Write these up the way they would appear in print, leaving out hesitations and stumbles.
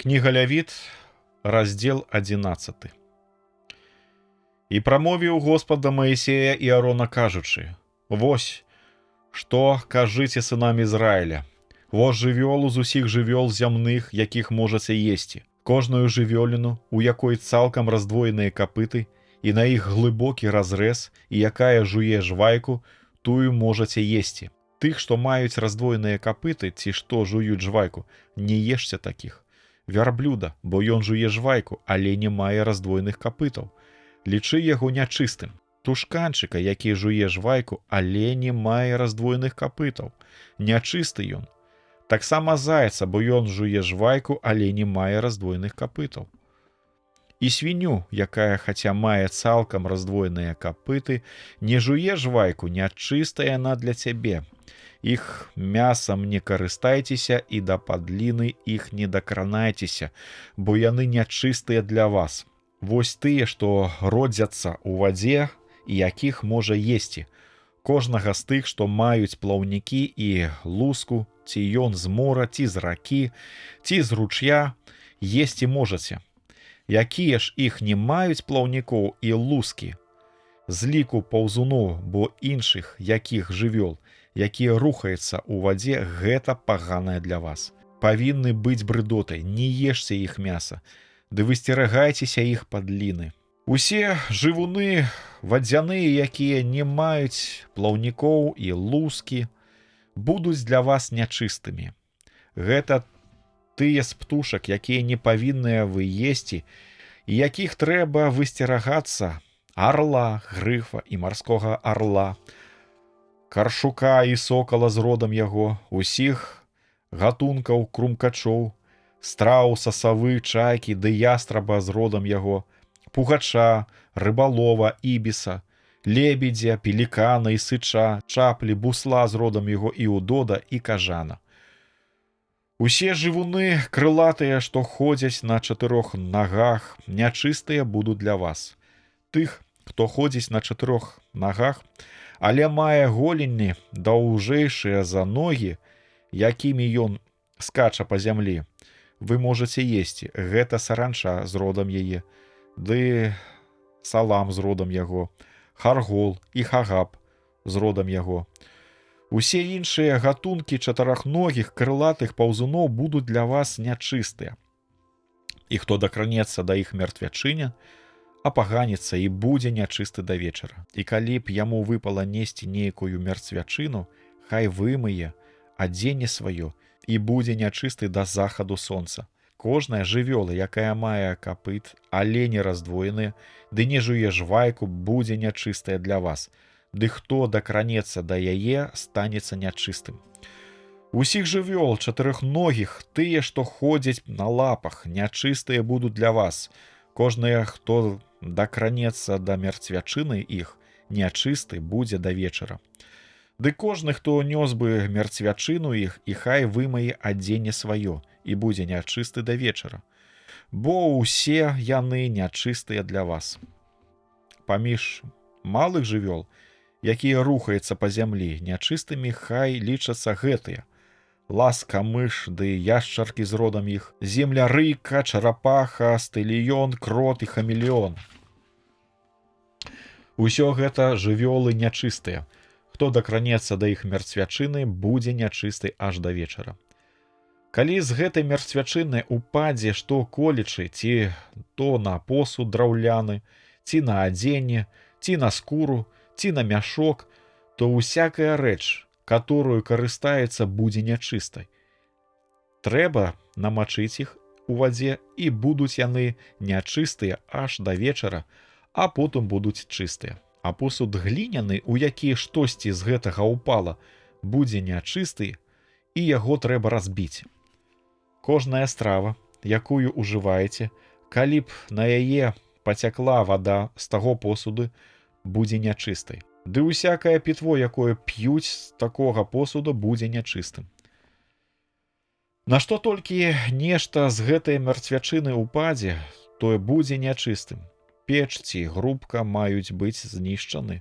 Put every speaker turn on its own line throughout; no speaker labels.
Книга Лявіт, раздел 11. «І прамовіў Господа Маісея і Арона, кажучы: Вось, што кажыце сынам Ізраіля, вось жывёлу з усіх жывёл зямных, якіх можаце есці, кожную жывёліну, у якой цалкам раздвоеныя капыты, і на іх глыбокі разрэз, і якая жуе жвайку, тую можаце есці. Тых, што маюць раздвоеныя капыты, ці што жуюць жвайку, не ешце такіх. Вярблюда, бо ён жуе жвайку, але не мае раздвоеных капытаў. Лічы яго нячыстым. Тушканчыка, які жуе жвайку, але не мае раздвоеных капытаў. Нячысты ён. Таксама зайца, бо ён жуе жвайку, але не мае раздвоеных капытаў. І свінню, якая, хаця мае цалкам раздвоеныя капыты, не жуе жвайку, нячыстая яна для цябе. Іх мясам не карыстайцеся і да падліны іх не дакранайцеся, бо яны нячыстыя для вас. Вось тыя, што родзяцца ў вадзе і якіх можа есці. Кожнага з тых, што маюць плаўнікі і луску, ці ён з мора, ці з ракі, ці з ручья, есці можаце. Якія ж іх не маюць плаўнікоў і лускі? З ліку паўзуноў, бо іншых, якіх жывёл, якія рухаюцца ў вадзе, гэта паганае для вас. Павінны быць брыдотай, не ешце іх мяса, ды высцерагайцеся іх падліны. Усе жывуны вадзяныя, якія не маюць плаўнікоў і лускі, будуць для вас нячыстымі. Гэта тыя з птушак, якія не павінныя вы есці, і якіх трэба высцерагацца: арла, грыфа і марскога арла, каршука і сокала з родам яго, усіх гатункаў крумкачоў, страуса, савы, чайкі ды ястраба з родам яго, пугача, рыбалова, ібіса, лебедзя, пелікана і сыча, чаплі, бусла з родам яго, і удода, і кажана. Усе жывуны крылатыя, што ходзяць на 4 нагах, нячыстыя будуць для вас. Тых, хто ходзіць на 4 нагах, але мае голенні даўжэйшыя за ногі, якімі ён скача па зямлі, вы можаце есці. Гэта саранча з родам яе, ды салам з родам яго, харгол і хагаб з родам яго. Усе іншыя гатункі чатырохногіх крылатых паўзуноў будуць для вас нячыстыя. І хто дакранецца да іх мертвячыня, апаганіцца і будзе нячысты да вечара. І калі б яму выпала несці нейкую мертвячыну, хай вымые адзенне сваё і будзе нячысты да захаду сонца. Кожная жывёла, якая мае капыт, але не раздвоеныя, ды не жуе жвайку, будзе нячыстая для вас. Ды хто дакранецца да яе, станецца нячыстым. Усіх жывёл чатырохногіх, тыя, што ходзяць на лапах, нячыстыя будуць для вас. Кожная, хто дакранецца да мертвячыны іх, нячысты будзе да вечара. Ды кожны, хто нёс бы мертвячыну іх, і хай вымае адзенне сваё, і будзе нячысты да вечара. Бо ўсе яны нячыстыя для вас. Паміж малых жывёл, якія рухаюцца па зямлі, нячыстымі хай лічацца гэтыя: ласка, мыш ды яшчаркі з родам іх, землярыка, чарапаха, стэліён, крот і хамелеон. Усё гэта жывёлы нячыстыя. Хто дакранецца да іх мертвячыны, будзе нячысты аж да вечара. Калі з гэтай мертвячыны упадзе што колечы, ці то на посуд драўляны, ці на адзенне, ці на скуру, ці на мяшок, то усякая рэч, которую карыстаецца, будзе нячыстай. Трэба намачыць іх у вадзе, і будуць яны нячыстыя аж да вечара, а потым будуць чыстыя. А посуд гліняны, у які штосьці з гэтага ўпала, будзе нячысты, і яго трэба разбіць. Кожная страва, якую ўжываеце, калі б на яе пацякла вада з таго посуду, будзе нячыстай. Ды усякае пітво, якое п'юць з такога посуду, будзе нячыстым. На што толькі нешта з гэтай мертвячыны ўпадзе, тое будзе нячыстым. Печ ці грубка маюць быць знішчаны,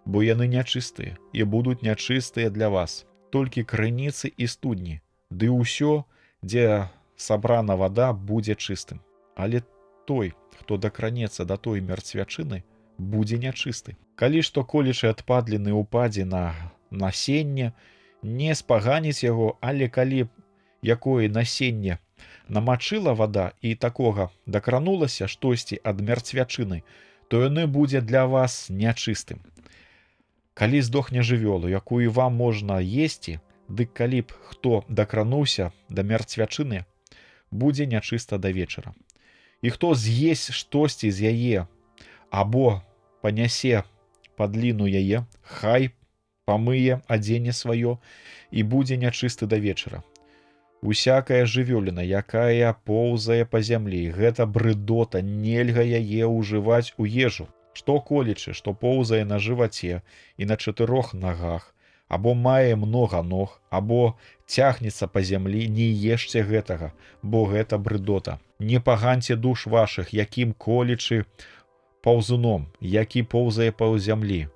бо яны нячыстыя і будуць нячыстыя для вас. Толькі крыніцы і студні, ды ўсё, дзе сабрана вада будзе чыстым. Але той, хто дакранецца да той мярцвячыны, будзе нячысты. Калі што колючай адпадліны ўпадзе на насенне, не спаганіць яго, але калі якое насенне намачыла вада і такога дакранулася штосьці ад мярцвячыны, то яны будзе для вас нячыстым. Калі здохне жывёлу, якую вам можна есці, дык калі б хто дакрануўся да мярцвячыны, будзе нячыста да вечара. І хто з'есць штосьці з яе або панясе падліну яе, хай памые адзенне сваё і будзе нячысты да вечара. Усякая жывёліна, якая поўзае па зямлі, гэта брыдота, нельга яе ўжываць у ежу. Што колечы, што поўзае на жываце і на 4 нагах, або мае многа ног, або цягнецца па зямлі, не ешце гэтага, бо гэта брыдота. Не паганьце душ вашых, якім колечы паўзуном, які поўзае па зямлі.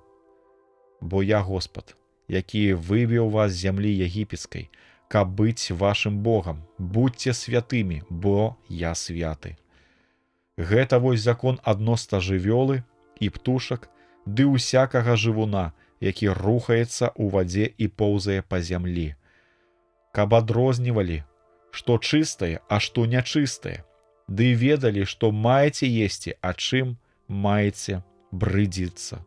Бо я Господ, які вывеў вас з зямлі егіпецкай, каб быць вашым Богам. Будьце святымі, бо я святы. Гэта вось закон адносна жывёлы і птушак, ды усякага жывуна, які рухаецца ў вадзе і поўзае па зямлі. Каб адрознівалі, што чыстае, а што нячыстае, ды ведалі, што маеце есці, а чым маеце брыдзіцца.